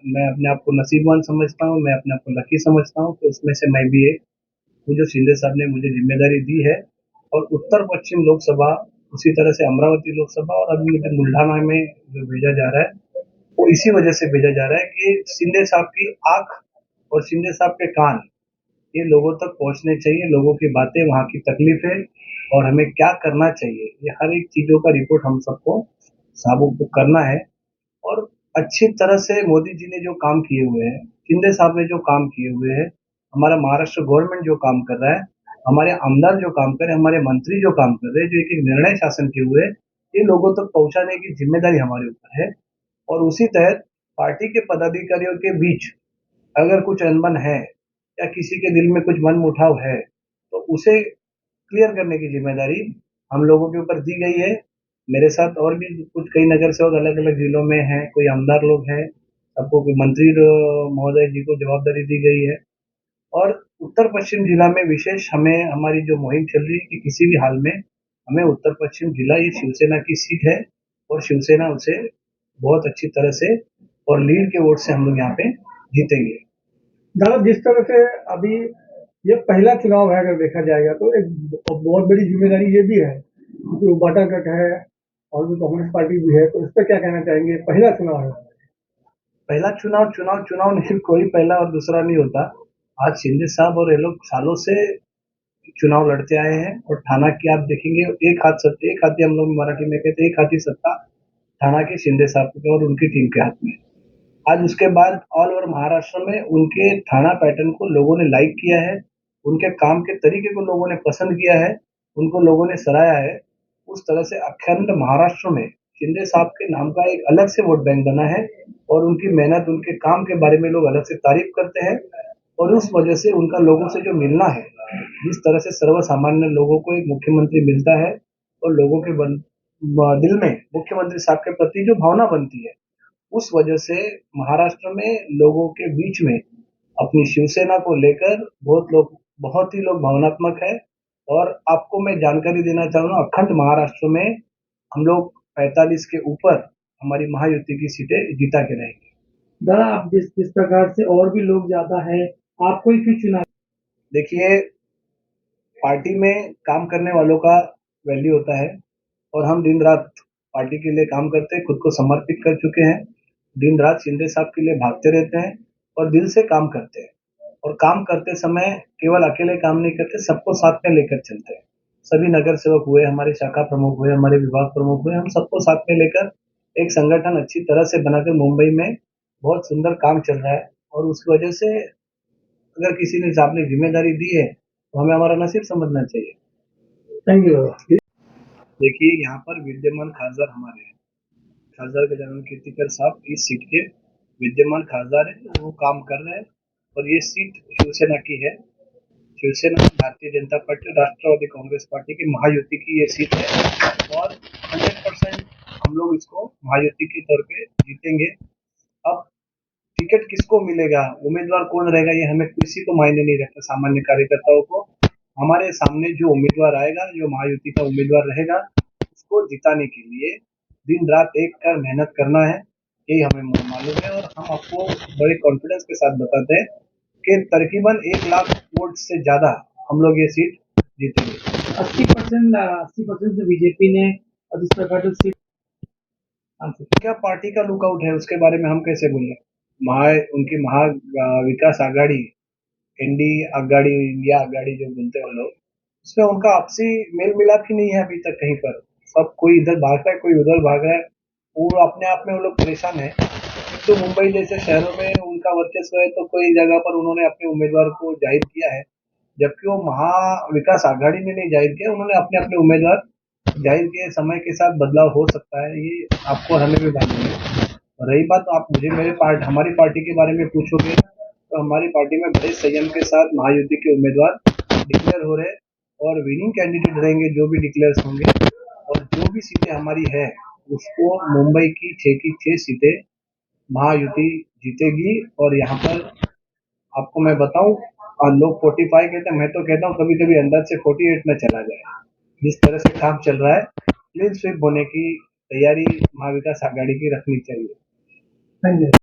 मैं अपने आप को नसीबवान समझता हूँ, मैं अपने आप को लकी समझता हूँ कि उसमें से मैं भी एक हूँ। जो शिंदे साहब ने मुझे जिम्मेदारी दी है और उत्तर पश्चिम लोकसभा, उसी तरह से अमरावती लोकसभा और अभी मुझे बुल्ढाना में जो भेजा जा रहा है वो इसी वजह से भेजा जा रहा है कि शिंदे साहब की आंख और शिंदे साहब के कान ये लोगों तक पहुंचने चाहिए। लोगों की बातें, वहाँ की तकलीफें और हमें क्या करना चाहिए, ये हर एक चीजों का रिपोर्ट हम सबको साहबों को करना है। और अच्छी तरह से मोदी जी ने जो काम किए हुए हैं, शिंदे साहब ने जो काम किए हुए हैं, हमारा महाराष्ट्र गवर्नमेंट जो काम कर रहा है, हमारे आमदार जो काम कर रहे हैं, हमारे मंत्री जो काम कर रहे हैं, जो एक एक निर्णय शासन किए हुए हैं, ये लोगों तक पहुंचाने की जिम्मेदारी हमारे ऊपर है। और उसी तहत पार्टी के पदाधिकारियों के बीच अगर कुछ अनबन है या किसी के दिल में कुछ मनमुटाव है, तो उसे क्लियर करने की जिम्मेदारी हम लोगों के ऊपर दी गई है। मेरे साथ और भी कुछ कई नगर सेवक अलग अलग जिलों में हैं, कोई आमदार लोग हैं, सबको कोई मंत्री महोदय जी को जवाबदारी दी गई है। और उत्तर पश्चिम जिला में विशेष हमें हमारी जो मुहिम चल रही है कि किसी भी हाल में हमें उत्तर पश्चिम जिला, ये शिवसेना की सीट है और शिवसेना उसे बहुत अच्छी तरह से और लीड के वोट से हम लोग यहाँ पे जीतेंगे। दादा, जिस तरह से अभी ये पहला चुनाव है, अगर देखा जाएगा तो एक बहुत बड़ी जिम्मेदारी ये भी है कि बाटा गट है और भी कांग्रेस पार्टी भी है, तो इस पर क्या कहना चाहेंगे? पहला चुनाव है। पहला चुनाव चुनाव चुनाव नहीं, कोई पहला और दूसरा नहीं होता। आज शिंदे साहब और ये लोग सालों से चुनाव लड़ते आए हैं और थाना की आप देखेंगे, एक हाथ सत्ता, एक हाथी हम लोग मराठी में कहते हैं, एक हाथी सत्ता थाना के शिंदे साहब के और उनकी टीम के हाथ में। आज उसके बाद ऑल ओवर महाराष्ट्र में उनके थाना पैटर्न को लोगों ने लाइक किया है, उनके काम के तरीके को लोगों ने पसंद किया है, उनको लोगों ने सराहा है। उस तरह से अखंड महाराष्ट्र में शिंदे साहब के नाम का एक अलग से वोट बैंक बना है और उनकी मेहनत, उनके काम के बारे में लोग अलग से तारीफ करते हैं। और उस वजह से उनका लोगों से जो मिलना है, जिस तरह से सर्वसामान्य लोगों को एक मुख्यमंत्री मिलता है और लोगों के दिल में मुख्यमंत्री साहब के प्रति जो भावना बनती है, उस वजह से महाराष्ट्र में लोगों के बीच में अपनी शिवसेना को लेकर बहुत ही लोग भावनात्मक है। और आपको मैं जानकारी देना चाहूंगा, अखंड महाराष्ट्र में हम लोग 45 के ऊपर हमारी महायुति की सीटें जीता के रहेंगे। दादा, आप जिस जिस प्रकार से और भी लोग ज्यादा है, आपको ही क्यों चुना? देखिए, पार्टी में काम करने वालों का वैल्यू होता है और हम दिन रात पार्टी के लिए काम करते हैं, खुद को समर्पित कर चुके हैं। दिन रात शिंदे साहब के लिए भागते रहते हैं और दिल से काम करते हैं। और काम करते समय केवल अकेले काम नहीं करते, सबको साथ में लेकर चलते हैं। सभी नगर सेवक हुए, हमारे शाखा प्रमुख हुए, हमारे विभाग प्रमुख हुए, हम सबको साथ में लेकर एक संगठन अच्छी तरह से बनाकर मुंबई में बहुत सुंदर काम चल रहा है। और उस वजह से अगर किसी ने आपने जिम्मेदारी दी है तो हमें हमारा नसीब समझना चाहिए। Thank you. देखिए, यहाँ पर विद्यमान खासदार हमारे हैं, खासदार के जनरल कीर्तिकर साहब इस सीट के विद्यमान खासदार है, वो काम कर रहे हैं। और ये सीट शिवसेना की है। शिवसेना, भारतीय जनता पार्टी, राष्ट्रवादी कांग्रेस पार्टी की महायुति की ये सीट है और 100% हम लोग इसको महायुति के तौर पे जीतेंगे। अब टिकट किसको मिलेगा, उम्मीदवार कौन रहेगा, ये हमें किसी को मायने नहीं रखता। सामान्य कार्यकर्ताओं को हमारे सामने जो उम्मीदवार आएगा, जो महायुति का उम्मीदवार रहेगा, उसको जिताने के लिए दिन रात एक कर मेहनत करना है, यही हमें मालूम है। और हम आपको बड़े कॉन्फिडेंस के साथ बताते हैं कि तकरीबन 1 लाख वोट से ज्यादा हम लोग ये सीट जीतेंगे। 80% तो बीजेपी ने, और जिस प्रकार से सीट क्या पार्टी का लुकआउट है उसके बारे में हम कैसे बोले। उनकी महा विकास आघाड़ी, एनडी आघाड़ी, इंडिया आघाड़ी जो बोलते हैं लोग, उसमें उनका आपसी मेल मिलाप ही नहीं है अभी तक कहीं पर। सब कोई इधर भाग रहा है, कोई उधर भाग रहा है, वो अपने आप में वो लोग परेशान है। तो मुंबई जैसे शहरों में उनका वर्चस्व है, तो कोई जगह पर उन्होंने अपने उम्मीदवार को जाहिर किया है, जबकि वो महा विकास आघाड़ी ने नहीं जाहिर किया, उन्होंने अपने अपने उम्मीदवार जाहिर किए। समय के साथ बदलाव हो सकता है, ये आपको और हमें भी मालूम है। रही बात, आप मुझे हमारी पार्टी के बारे में पूछोगे, तो हमारी पार्टी में बड़े संयम के साथ महायुति के उम्मीदवार डिक्लेयर हो रहे हैं और विनिंग कैंडिडेट रहेंगे जो भी डिक्लेयर होंगे। और जो भी सीटें हमारी है, उसको मुंबई की 6 की 6 सीटें महायुति जीतेगी। और यहाँ पर आपको मैं बताऊं, लोग 45 कहते हैं, मैं तो कहता हूँ कभी कभी अंदर से 48 में चला जाए। जिस तरह से काम चल रहा है, क्लीन स्वीप होने की तैयारी महाविकास आघाड़ी की रखनी चाहिए। Thank you.